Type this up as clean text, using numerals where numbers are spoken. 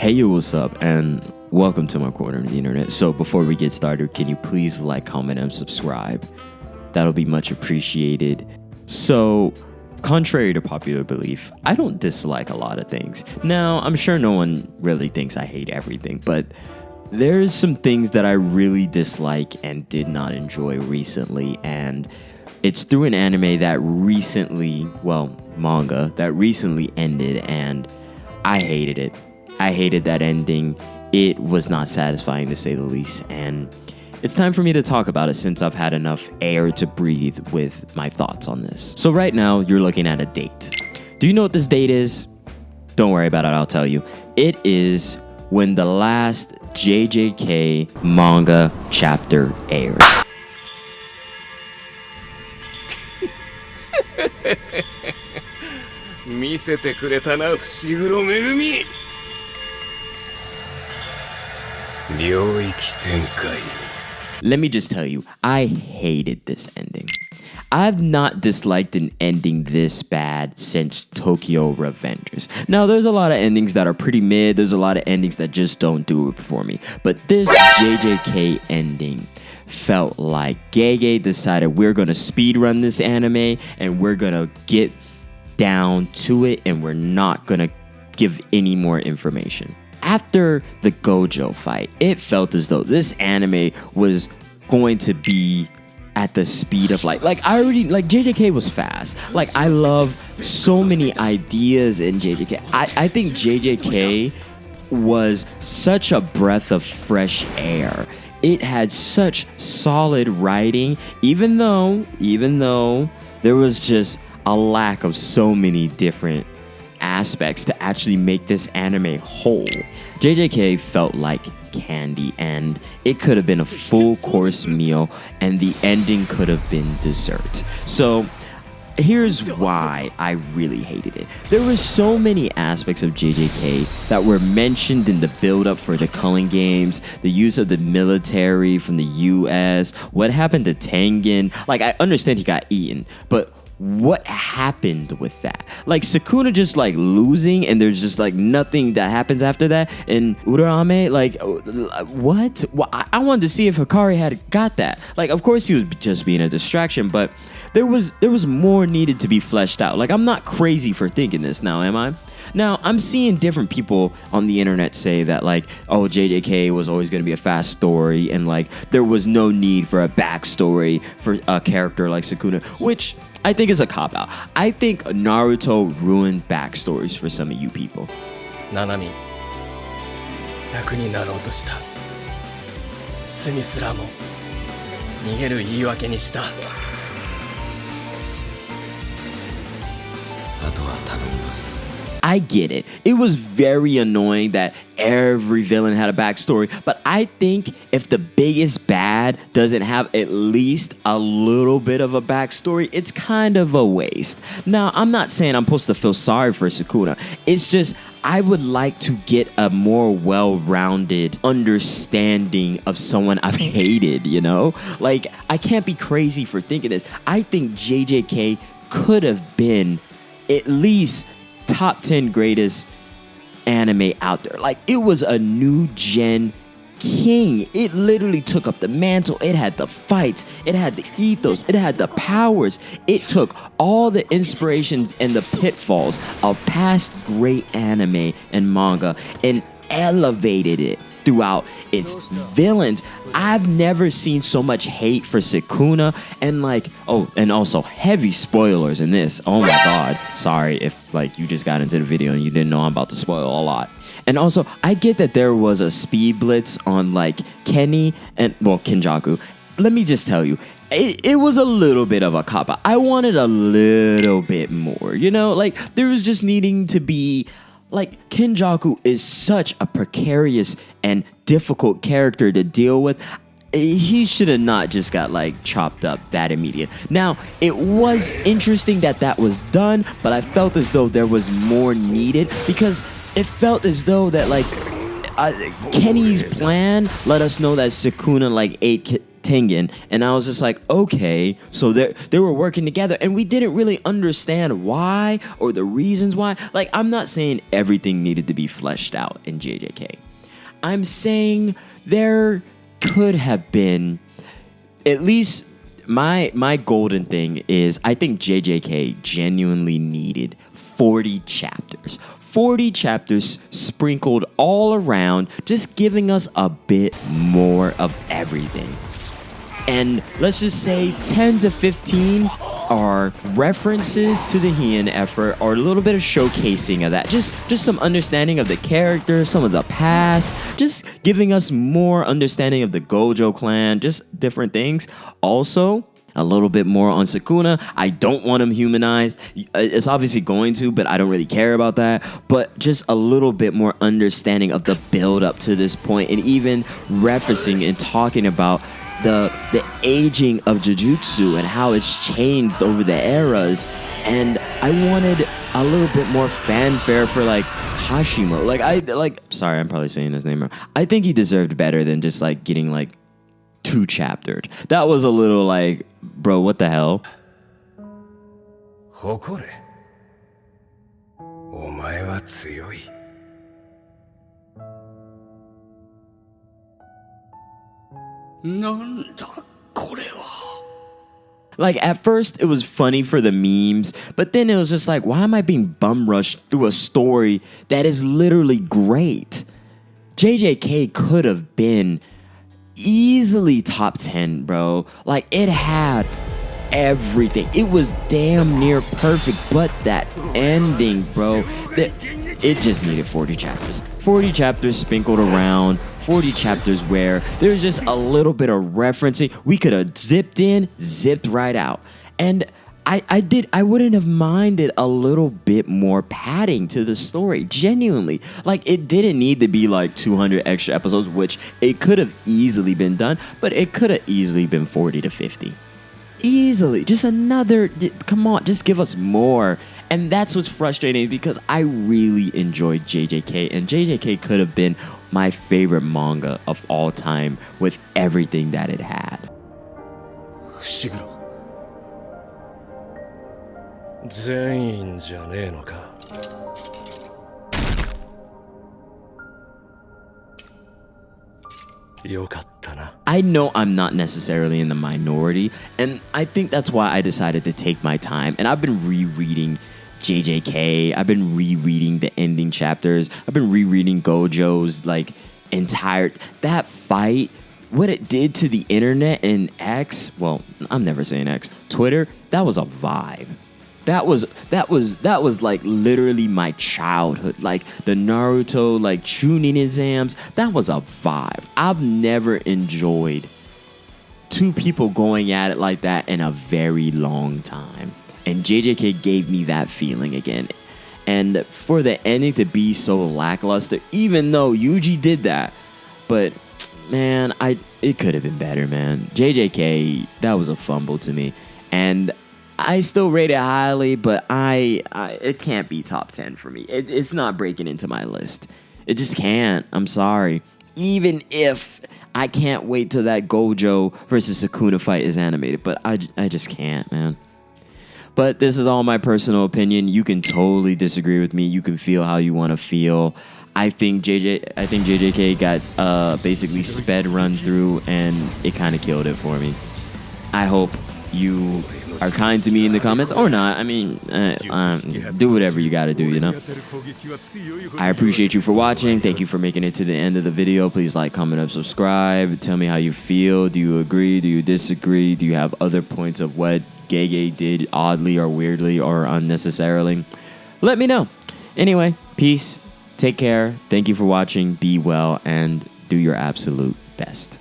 Hey, yo, what's up? And welcome to my corner of the internet. So before we get started, can you please like, comment, and subscribe? That'll be much appreciated. So, contrary to popular belief, I don't dislike a lot of things. Now, I'm sure no one really thinks I hate everything, but there's some things that I really dislike and did not enjoy recently, and it's through an anime that recently, manga, that recently ended, and I hated it. I hated that ending. It was not satisfying, to say the least, and it's time for me to talk about it since I've had enough air to breathe with my thoughts on this. So right now, you're looking at a date. Do you know what this date is? Don't worry about it, I'll tell you. It is when the last JJK manga chapter aired. Let me just tell you, I hated this ending. I've not disliked an ending this bad since Tokyo Revengers. Now, there's a lot of endings that are pretty mid. There's a lot of endings that just don't do it for me. But this JJK ending felt like Gege decided we're going to speedrun this anime and we're going to get down to it and we're not going to give any more information. After the Gojo fight, it felt as though this anime was going to be at the speed of JJK was fast. Like, I love so many ideas in JJK. I think JJK was such a breath of fresh air. It had such solid writing, even though there was just a lack of so many different aspects to actually make this anime whole. JJK felt like candy, and it could have been a full course meal, and the ending could have been dessert. So here's why I really hated it. There were so many aspects of JJK that were mentioned in the build-up for the Culling Games, the use of the military from the US, what happened to Tengen. Like, I understand he got eaten, but what happened with that? Like, Sukuna just like losing and there's just like nothing that happens after that. And Urarame, like, what? Well, I wanted to see if Hikari had got that. Like, of course he was just being a distraction, but there was more needed to be fleshed out. Like, I'm not crazy for thinking this now, am I? Now, I'm seeing different people on the internet say that, like, oh, JJK was always going to be a fast story and, like, there was no need for a backstory for a character like Sukuna, which I think is a cop-out. I think Naruto ruined backstories for some of you people. Nanami, 楽になろうとした。罪すらも逃げる言い訳にした。あとは頼みます。I get it. It was very annoying that every villain had a backstory, but I think if the biggest bad doesn't have at least a little bit of a backstory, it's kind of a waste. Now, I'm not saying I'm supposed to feel sorry for Sukuna. It's just I would like to get a more well-rounded understanding of someone I've hated, you know? Like, I can't be crazy for thinking this. I think JJK could have been at least top 10 greatest anime out there. Like, it was a new gen king. It literally took up the mantle. It had the fights, it had the ethos, it had the powers. It took all the inspirations and the pitfalls of past great anime and manga and elevated it throughout its villains. I've never seen so much hate for Sukuna, and like, oh, and also heavy spoilers in this. Oh my god. Sorry if like you just got into the video and you didn't know I'm about to spoil a lot. And also, I get that there was a speed blitz on like Kenny and Kenjaku. Let me just tell you, it was a little bit of a cop-out. I wanted a little bit more, you know? Like, there was just needing to be, like, Kenjaku is such a precarious and difficult character to deal with. He should have not just got, like, chopped up that immediate. Now, it was interesting that was done, but I felt as though there was more needed because it felt as though that, like, Kenny's plan let us know that Sukuna, like, ate Tengen, and I was just like, okay, so they were working together, and we didn't really understand why or the reasons why. Like, I'm not saying everything needed to be fleshed out in JJK. I'm saying there could have been, at least my golden thing is, I think JJK genuinely needed 40 chapters. 40 chapters sprinkled all around, just giving us a bit more of everything. And let's just say 10 to 15 are references to the Heian effort, or a little bit of showcasing of that. Just some understanding of the characters, some of the past, just giving us more understanding of the Gojo clan, just different things. Also, a little bit more on Sukuna. I don't want him humanized. It's obviously going to, but I don't really care about that. But just a little bit more understanding of the build up to this point, and even referencing and talking about the aging of Jujutsu and how it's changed over the eras. And I wanted a little bit more fanfare for like Hashimo. Sorry, I'm probably saying his name wrong. I think he deserved better than just like getting like 2 chaptered. That was a little like, bro, what the hell? 誇れ。お前は強い。なんだこれは。 Like, at first, it was funny for the memes, but then it was just like, why am I being bum rushed through a story that is literally great? JJK could have been easily top 10, bro. Like, it had everything. It was damn near perfect, but that ending, bro, it just needed 40 chapters. 40 chapters sprinkled around, 40 chapters where there's just a little bit of referencing. We could have zipped right out. And I wouldn't have minded a little bit more padding to the story, genuinely. Like, it didn't need to be like 200 extra episodes, which it could have easily been done, but it could have easily been 40 to 50. Easily. Just another, come on, just give us more. And that's what's frustrating, because I really enjoyed JJK, and JJK could have been my favorite manga of all time with everything that it had. 全員じゃねえのか。よかったな。 I know I'm not necessarily in the minority, and I think that's why I decided to take my time. And I've been rereading JJK. I've been rereading the ending chapters. I've been rereading Gojo's like entire that fight. What it did to the internet and X. Well, I'm never saying X. Twitter. That was a vibe. That was like literally my childhood. Like the Naruto, like Chunin exams. That was a vibe. I've never enjoyed 2 people going at it like that in a very long time. And JJK gave me that feeling again. And for the ending to be so lackluster, even though Yuji did that, but man, it could have been better, man. JJK, that was a fumble to me. And I still rate it highly, but it can't be top 10 for me. It's not breaking into my list. It just can't. I'm sorry. Even if I can't wait till that Gojo versus Sukuna fight is animated, but I just can't, man. But this is all my personal opinion. You can totally disagree with me. You can feel how you want to feel. I think JJK got basically sped run through, and it kind of killed it for me. I hope you are kind to me in the comments, or not. I mean, do whatever you gotta do, you know? I appreciate you for watching. Thank you for making it to the end of the video. Please like, comment, and subscribe. Tell me how you feel. Do you agree? Do you disagree? Do you have other points of what Gege did oddly or weirdly or unnecessarily? Let me know. Anyway, peace. Take care. Thank you for watching. Be well and do your absolute best.